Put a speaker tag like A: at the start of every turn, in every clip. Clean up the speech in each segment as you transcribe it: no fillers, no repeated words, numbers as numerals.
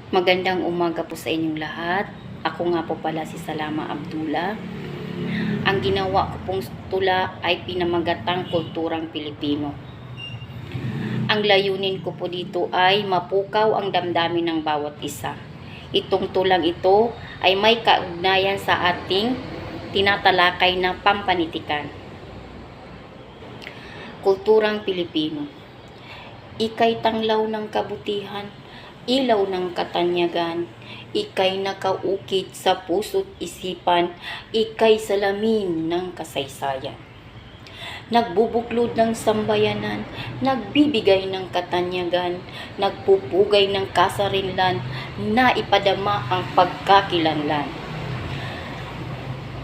A: Magandang umaga po sa inyong lahat. Ako nga po pala si Salama Abdullah. Ang ginawa ko pong tula ay pinamagatang kulturang Pilipino. Ang layunin ko po dito ay mapukaw ang damdamin ng bawat isa. Itong tulang ito ay may kaugnayan sa ating tinatalakay na pampanitikan. Kulturang Pilipino. Ika'y tanglaw ng kabutihan, ilaw ng katanyagan, ika'y nakaukit sa puso't isipan, ika'y salamin ng kasaysayan. Nagbubuklod ng sambayanan, nagbibigay ng katanyagan, nagpupugay ng kasarinlan, na ipadama ang pagkakilanlan.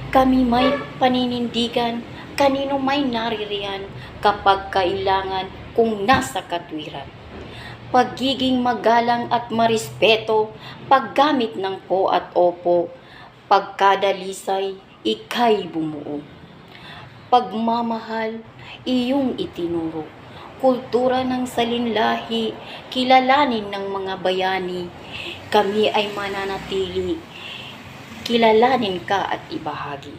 A: Kami may paninindigan, kanino may naririyan, kapag kailangan kung nasa katwiran. Pagiging magalang at marespeto, paggamit ng po at opo, pagkadalisay, ika'y bumuo. Pagmamahal, iyong itinuro. Kultura ng salinlahi, kilalanin ng mga bayani, kami ay mananatili, kilalanin ka at ibahagi.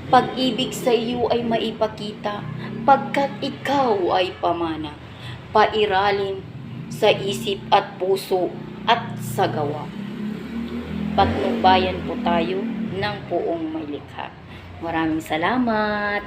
A: Pag-ibig sa iyo ay maipakita, pagkat ikaw ay pamana, pairalin sa isip at puso at sa gawa. Patnubayan po tayo ng poong may likha. Maraming salamat!